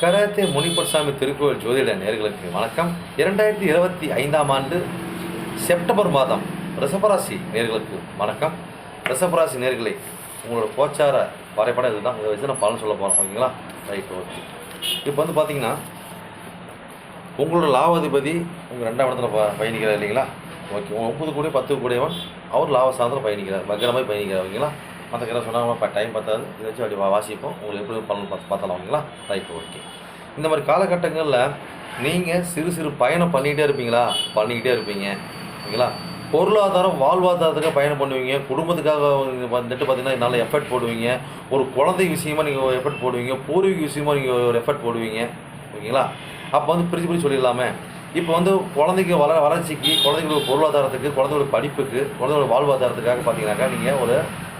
Karate Munippasamy திருக்கோவில் ஜோதிட நேர்களுக்கு வணக்கம். 2025ஆம் ஆண்டு செப்டம்பர் மாதம் ரிஷபராசி நேர்களுக்கு வணக்கம். ரிஷபராசி நேர்களை உங்களோட கோச்சார வரைபடம் இதுதான். இதை வச்சு நான் பலன் சொல்ல போகிறோம். ஓகேங்களா? Right, okay. இப்போ வந்து பார்த்தீங்கன்னா உங்களோட லாவாதிபதி உங்கள் 2ஆம் இடத்துல பயணிக்கிறார் இல்லைங்களா? ஓகே. 9 கோடி 10 கோடியவன் அவர் லாபசாரத்தில் பயணிக்கிறார், வக்கரமாக பயணிக்கிறார். ஓகேங்களா? மற்ற கிட்ட சொன்னாங்க இப்போ டைம் பார்த்தாது, இதை வச்சு அப்படி வாசிப்போம். உங்களுக்கு எப்படி பலன் பார்த்தலாம். ஓகேங்களா? Right, okay. இந்த மாதிரி காலகட்டங்களில் நீங்கள் சிறு சிறு பயணம் பண்ணிக்கிட்டே இருப்பீங்க. ஓகேங்களா? பொருளாதாரம் வாழ்வாதாரத்துக்காக பயணம் பண்ணுவீங்க, குடும்பத்துக்காக வந்துட்டு பார்த்தீங்கன்னா நல்ல எஃபர்ட் போடுவீங்க, ஒரு குழந்தை விஷயமாக நீங்கள் எஃபர்ட் போடுவீங்க, பூர்வீக விஷயமாக நீங்கள் ஒரு எஃபர்ட் போடுவீங்க. ஓகேங்களா? அப்போ வந்து பிரித்து சொல்லிடலாமே. இப்போ வந்து குழந்தைக்கு வளர்ச்சிக்கு, குழந்தைங்களோட பொருளாதாரத்துக்கு, குழந்தைங்களோட படிப்புக்கு, குழந்தைங்களோட வாழ்வாதாரத்துக்காக பார்த்தீங்கன்னாக்கா நீங்கள்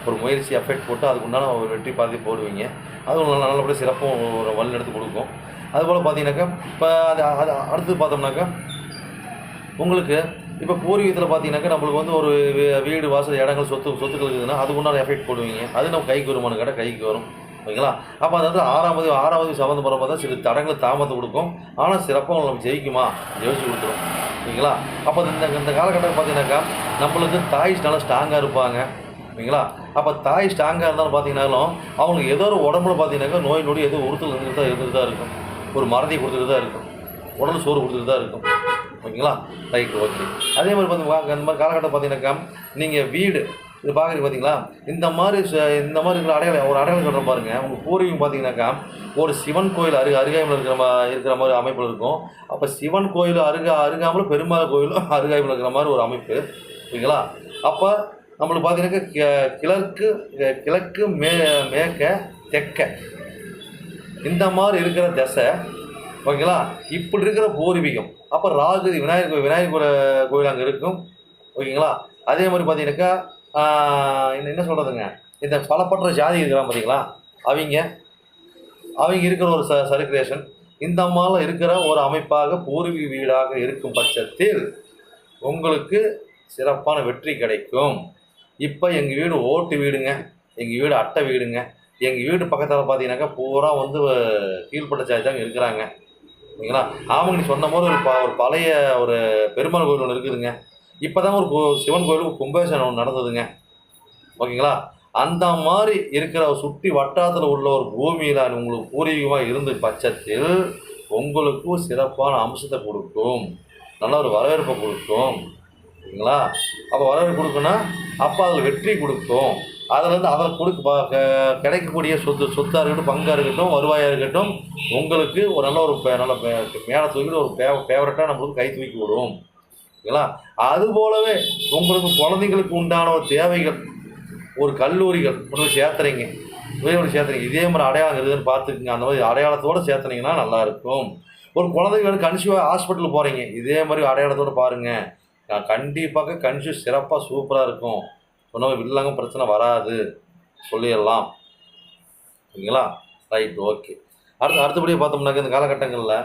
ஒரு முயற்சி எஃபெக்ட் போட்டு அதுக்கு உண்டான ஒரு வெற்றி பாதி போடுவீங்க. அது நல்லபடியாக சிறப்பும் ஒரு வழி எடுத்து கொடுக்கும். அதுபோல் பார்த்தீங்கன்னாக்கா இப்போ அது அடுத்து பார்த்தோம்னாக்கா உங்களுக்கு இப்போ பூர்வீகத்தில் பார்த்தீங்கன்னாக்கா நம்மளுக்கு வந்து ஒரு வீடு வாசல் இடங்கள் சொத்துக்கள் இருக்குதுன்னா அதுக்கு உண்டான எஃபெக்ட் போடுவீங்க. அது நம்ம கைக்கு வருமானு கேட்டால் கைக்கு வரும். ஓகேங்களா? அப்போ அதாவது ஆறாவது சம்மந்தப்படுற தான் சில தடங்கள் தாமதம் கொடுக்கும். ஆனால் சிறப்பாக நம்ம ஜெயிச்சு கொடுத்துரும். ஓகேங்களா? அப்போ இந்த காலகட்டம் பார்த்தீங்கன்னாக்கா நம்மளுக்கு தாய் நல்லா ஸ்ட்ராங்காக இருப்பாங்க. ஓகேங்களா? அப்போ தாய் ஸ்ட்ராங்காக இருந்தாலும் பார்த்தீங்கன்னாலும் அவங்களுக்கு ஏதோ ஒரு உடம்புல பார்த்தீங்கன்னாக்கா நோய் நொடி ஏதோ உறுத்தல் இருந்துட்டு தான் இருக்கும். ஒரு மறதி கொடுத்துட்டு தான் இருக்கும், உடல் சோறு கொடுத்துட்டு தான் இருக்கும். ஓகேங்களா? Right, okay. அதே மாதிரி பார்த்தீங்கன்னா இந்த மாதிரி காலகட்டம் பார்த்தீங்கன்னாக்கா நீங்கள் வீடு இது பார்க்குறீங்க பார்த்தீங்களா? இந்த மாதிரி இருக்கிற அடையாளம் சொல்கிற பாருங்க. உங்கள் பூர்வீகம் பார்த்தீங்கன்னாக்கா ஒரு சிவன் கோயில் அருகாமையில் இருக்கிற மாதிரி அமைப்பில் இருக்கும். அப்போ சிவன் கோயில் அருகாமல் பெருமாள் கோயிலும் அருகாமையில் இருக்கிற மாதிரி ஒரு அமைப்பு. ஓகேங்களா? அப்போ நம்மளுக்கு பார்த்தீங்கன்னாக்கா கிழக்கு மேற்க தெற்க இந்த மாதிரி இருக்கிற திசை. ஓகேங்களா? இப்படி இருக்கிற பூர்வீகம். அப்போ ராகு விநாயகர் கோயில் அங்கே இருக்கும். ஓகேங்களா? அதே மாதிரி பார்த்தீங்கன்னாக்கா என்ன சொல்கிறதுங்க, இந்த பலப்பற்ற ஜாதி இருக்கிறாங்க பார்த்தீங்களா, அவங்க இருக்கிற ஒரு சர்க்குலேஷன் இந்த மாதிரிலாம் இருக்கிற ஒரு அமைப்பாக பூர்வீக வீடாக இருக்கும் பட்சத்தில் உங்களுக்கு சிறப்பான வெற்றி கிடைக்கும். இப்போ எங்கள் வீடு ஓட்டு வீடுங்க, எங்கள் வீடு அட்டை வீடுங்க, எங்கள் வீடு பக்கத்தில் பார்த்தீங்கன்னாக்கா பூரா வந்து கீழ்பட்ட ஜாதி தாங்க இருக்கிறாங்க. ஓகேங்களா? ஆமாங்க, நீ சொன்ன போது ஒரு பழைய ஒரு பெருமாள் கோயில் ஒன்று இருக்குதுங்க. இப்போ தான் ஒரு சிவன் கோயிலுக்கு கும்பாபிஷேகம் ஒன்று நடந்ததுங்க. ஓகேங்களா? அந்த மாதிரி இருக்கிற சுற்றி வட்டாரத்தில் உள்ள ஒரு பூமியில் உங்களுக்கு பூர்வீகமாக இருந்த பட்சத்தில் உங்களுக்கு சிறப்பான அம்சத்தை கொடுக்கும், நல்ல ஒரு வரவேற்பை கொடுக்கும். ஓகேங்களா? அப்போ வரவேற்பு கொடுக்குன்னா அப்போ அதில் வெற்றி கொடுக்கும். அதில் கிடைக்கக்கூடிய சொத்தாக இருக்கட்டும், பங்காக இருக்கட்டும், வருவாயாக இருக்கட்டும், உங்களுக்கு ஒரு நல்ல மேலே தூக்கிட்டு ஒரு ஃபேவரட்டாக நம்மளுக்கு கை தூக்கி விடும். ஓகேங்களா? அதுபோலவே உங்களுக்கு குழந்தைங்களுக்கு உண்டான ஒரு தேவைகள், ஒரு கல்லூரிகள் ஒன்று சேர்த்துறீங்க, இதே மாதிரி அடையாளம் இருக்குதுன்னு பார்த்துக்குங்க. அந்த மாதிரி அடையாளத்தோடு சேர்த்துனீங்கன்னா நல்லாயிருக்கும். ஒரு குழந்தைங்களுக்கு கன்சியூவாக ஹாஸ்பிட்டல் போகிறீங்க, இதே மாதிரி அடையாளத்தோடு பாருங்கள். கண்டிப்பாக கன்சியூ சிறப்பாக சூப்பராக இருக்கும். சொன்ன வில்லங்க பிரச்சனை வராது சொல்லிடலாம். ஓகேங்களா? Right, okay. அடுத்தபடியாக பார்த்தோம்னாக்க இந்த காலகட்டங்களில்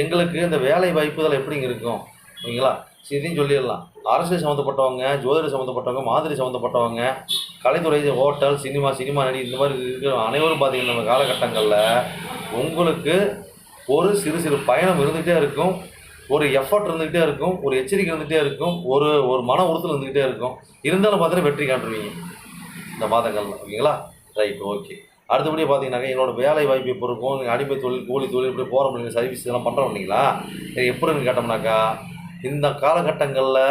எங்களுக்கு இந்த வேலை வாய்ப்புகள் எப்படிங்க இருக்கும். ஓகேங்களா? இதையும் சொல்லிடலாம். அரசியல் சம்மந்தப்பட்டவங்க, ஜோதிடம் சம்மந்தப்பட்டவங்க, மாதிரி சம்மந்தப்பட்டவங்க, கலைத்துறை, ஹோட்டல், சினிமா நடி இந்த மாதிரி இருக்கிற அனைவரும் பார்த்தீங்கன்னா நம்ம காலகட்டங்களில் உங்களுக்கு ஒரு சிறு பயணம் இருந்துகிட்டே இருக்கும், ஒரு எஃபர்ட் இருந்துகிட்டே இருக்கும், ஒரு எச்சரிக்கை இருந்துகிட்டே இருக்கும், ஒரு மன உறுத்தல் இருந்துகிட்டே இருக்கும். இருந்தாலும் பார்த்தீங்கன்னா வெற்றி காட்டுருவீங்க இந்த மாதங்களில். ஓகேங்களா? Right, okay. அடுத்தபடியாக பார்த்தீங்கன்னாக்கா என்னோடய வேலை வாய்ப்பு எப்போ இருக்கும், நீங்கள் அடிமை தொழில், கூலி தொழில் இப்படி போகிறோம் இல்லைங்க, சர்வீஸ் இதெல்லாம் பண்ணுறோம் இல்லைங்களா, எப்படின்னு கேட்டோம்னாக்கா இந்த காலகட்டங்களில்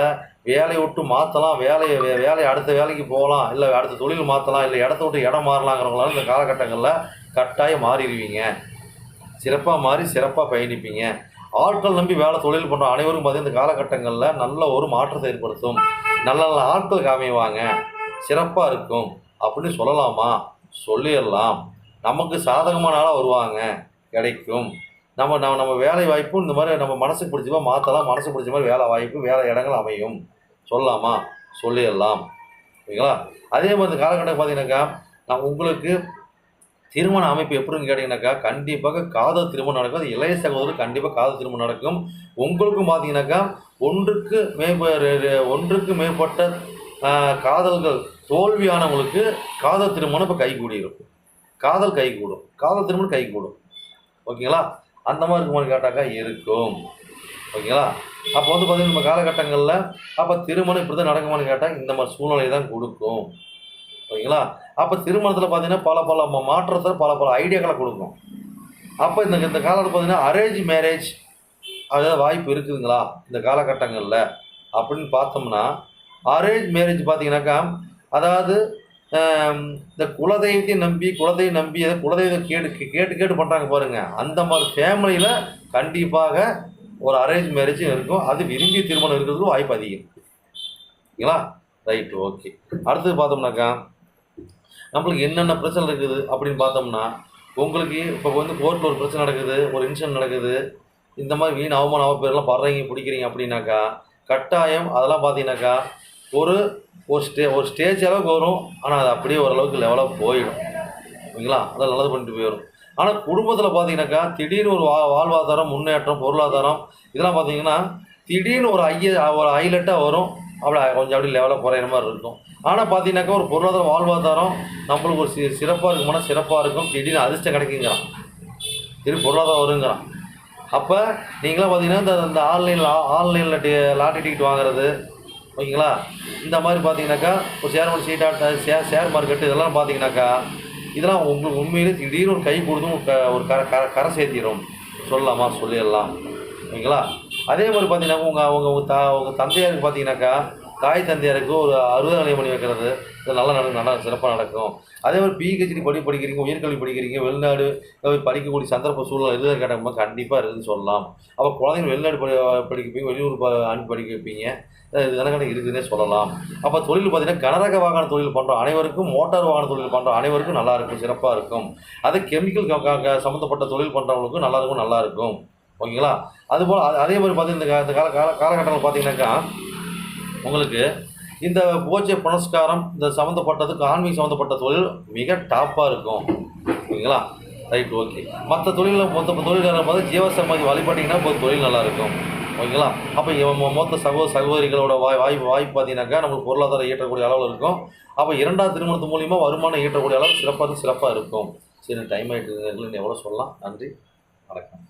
வேலையை விட்டு மாற்றலாம், வேலையை அடுத்த வேலைக்கு போகலாம், இல்லை அடுத்த தொழில் மாற்றலாம், இல்லை இடத்த விட்டு இடம் மாறலாங்கிறவங்களால இந்த காலகட்டங்களில் கட்டாயம் மாறிடுவீங்க. சிறப்பாக பயணிப்பீங்க. ஆட்கள் நம்பி வேலை தொழில் பண்ணுற அனைவரும் பார்த்தீங்கன்னா இந்த காலகட்டங்களில் நல்ல ஒரு மாற்றத்தை ஏற்படுத்தும். நல்ல ஆட்களுக்கு அமைவாங்க, சிறப்பாக இருக்கும் அப்படின்னு சொல்லலாமா? சொல்லிடலாம். நமக்கு சாதகமான ஆளாக வருவாங்க, கிடைக்கும். நம்ம வேலை வாய்ப்பும் இந்த மாதிரி நம்ம மனசுக்கு பிடிச்ச மாதிரி மாற்றலாம், மனசுக்கு பிடிச்ச மாதிரி வேலை வாய்ப்பு, வேலை இடங்கள் அமையும். சொல்லலாமா? சொல்லிடலாம். ஓகேங்களா? அதே மாதிரி இந்த காலகட்டம் பார்த்தீங்கன்னாக்கா நான் உங்களுக்கு திருமண அமைப்பு எப்படின்னு கேட்டிங்கனாக்கா கண்டிப்பாக காதல் திருமணம் நடக்கும். அது இளைய சகோதரர் கண்டிப்பாக காதல் திருமணம் நடக்கும். உங்களுக்கும் பார்த்தீங்கன்னாக்கா ஒன்றுக்கு மேற்பட்ட காதல்கள் தோல்வியானவங்களுக்கு காதல் திருமணம் இப்போ கைகூடிடும். காதல் திருமணம் கைகூடும். ஓகேங்களா? அந்த மாதிரி இருக்குமான்னு கேட்டாக்கா இருக்கும். ஓகேங்களா? அப்போ வந்து பார்த்திங்கன்னா நம்ம காலகட்டங்களில் அப்போ திருமணம் இப்படி தான் நடக்குமான்னு கேட்டால் இந்த மாதிரி சூழ்நிலை தான் கொடுக்கும். ஓகேங்களா? அப்போ திருமணத்தில் பார்த்திங்கன்னா பல பல மாற்றத்தை பல பல ஐடியாக்களை கொடுக்கும். அப்போ இந்த காலத்தில் பார்த்திங்கன்னா அரேஞ்ச் மேரேஜ் அதாவது வாய்ப்பு இருக்குதுங்களா இந்த காலகட்டங்களில் அப்படின்னு பார்த்தோம்னா, அரேஞ்ச் மேரேஜ் பார்த்தீங்கன்னாக்கா, அதாவது இந்த குலதெய்வத்தையும் நம்பி குலதெய்வத்தை கேட்டு கேட்டு பண்ணுறாங்க பாருங்கள், அந்த மாதிரி ஃபேமிலியில் கண்டிப்பாக ஒரு அரேஞ்ச் மேரேஜும் இருக்கும். அது விரும்பி திருமணம் இருக்கிறதுக்கு வாய்ப்பு அதிகம். ஓகேங்களா? Right, okay. அடுத்தது பார்த்தோம்னாக்கா, நம்மளுக்கு என்னென்ன பிரச்சனை இருக்குது அப்படின்னு பார்த்தோம்னா, உங்களுக்கு இப்போ வந்து கோர்ட்டில் ஒரு பிரச்சனை நடக்குது, ஒரு இன்சிடென்ட் நடக்குது, இந்த மாதிரி வீண் அவமான அவப்பேரெல்லாம் படுறீங்க பிடிக்கிறீங்க அப்படின்னாக்கா, கட்டாயம் அதெல்லாம் பார்த்தீங்கன்னாக்கா ஒரு ஒரு ஸ்டேஜ் அளவுக்கு வரும். ஆனால் அது அப்படியே ஓரளவுக்கு லெவலாக போயிடும். ஓகேங்களா? அதை நல்லது பண்ணிட்டு போயிடும். ஆனால் குடும்பத்தில் பார்த்தீங்கன்னாக்கா திடீர்னு ஒரு வாழ்வாதாரம் முன்னேற்றம் பொருளாதாரம் இதெல்லாம் பார்த்தீங்கன்னா திடீர்னு ஒரு ஹைலைட்டாக வரும். கொஞ்சம் அப்படி லெவலாக குறையிற மாதிரி இருக்கும். ஆனால் பார்த்தீங்கன்னாக்கா ஒரு பொருளாதார வாழ்வாதாரம் நம்மளுக்கு ஒரு சிறப்பாக இருக்குமானா சிறப்பாக இருக்கும். திடீர்னு அதிர்ஷ்டம் கிடைக்குங்கிறான், திடீர்னு பொருளாதாரம் வருங்கிறான். அப்போ நீங்களாம் பார்த்தீங்கன்னா இந்த ஆன்லைனில் லாட்டரி டிக்கெட் வாங்குறது, ஓகேங்களா, இந்த மாதிரி பார்த்தீங்கன்னாக்கா ஒரு ஷேர் மார்க்கெட்டு இதெல்லாம் பார்த்தீங்கன்னாக்கா இதெல்லாம் உங்களுக்கு உண்மையிலே திடீர்னு ஒரு கை கொடுத்தும் ஒரு கரை சேர்த்திடும் சொல்லலாமா, சொல்லிடலாம். ஓகேங்களா? அதே மாதிரி பார்த்தீங்கன்னாக்கா உங்கள் தந்தையாருக்கு பார்த்தீங்கன்னாக்கா தாய் தந்தையாருக்கு ஒரு 60 நிலையம் பண்ணி வைக்கிறது இது நல்லா சிறப்பாக நடக்கும். அதே மாதிரி பிஹெச்டி படிக்கிறீங்க, உயர்கல்வி படிக்கிறீங்க, வெளிநாடு படிக்கக்கூடிய சந்தர்ப்ப சூழ்நிலை எதுவும் கேட்டால் கண்டிப்பாக இருக்குதுன்னு சொல்லலாம். அப்போ குழந்தைங்க வெளிநாடு படிக்க வைப்பீங்க, வெளியூர் அனுப்பி படிக்க வைப்பீங்க, இதெல்லாம் இருக்குதுன்னே சொல்லலாம். அப்போ தொழில் பார்த்தீங்கன்னா கனரக வாகன தொழில் பண்ணுறோம் அனைவருக்கும், மோட்டார் வாகன தொழில் பண்ணுறோம் அனைவருக்கும் நல்லாயிருக்கும், சிறப்பாக இருக்கும். அதே கெமிக்கல் சம்மந்தப்பட்ட தொழில் பண்ணுறவங்களுக்கும் நல்லாயிருக்கும். ஓகேங்களா? அதுபோல் அதே மாதிரி பார்த்தீங்கன்னா இந்த காலகட்டத்தில் பார்த்தீங்கன்னாக்கா உங்களுக்கு இந்த பூஜை புனஸ்காரம் இந்த சம்மந்தப்பட்டதுக்கு ஆன்மீக சம்மந்தப்பட்ட தொழில் மிக டாப்பாக இருக்கும். ஓகேங்களா? Right, okay. மற்ற தொழில்காரங்க பார்த்து ஜீவசமாதி வழிபட்டிங்கன்னா தொழில் நல்லாயிருக்கும். ஓகேங்களா? அப்போ மொத்த சகோதரிகளோட வாய்ப்பு பார்த்தீங்கன்னாக்கா நம்மளுக்கு பொருளாதாரம் ஈட்டக்கூடிய அளவில் இருக்கும். அப்போ 2வது திருமணத்து மூலிமா வருமானம் ஈட்டக்கூடிய அளவு சிறப்பாக இருக்கும். சரி, டைம் ஆகிட்டு எவ்வளோ சொல்லலாம். நன்றி, வணக்கம்.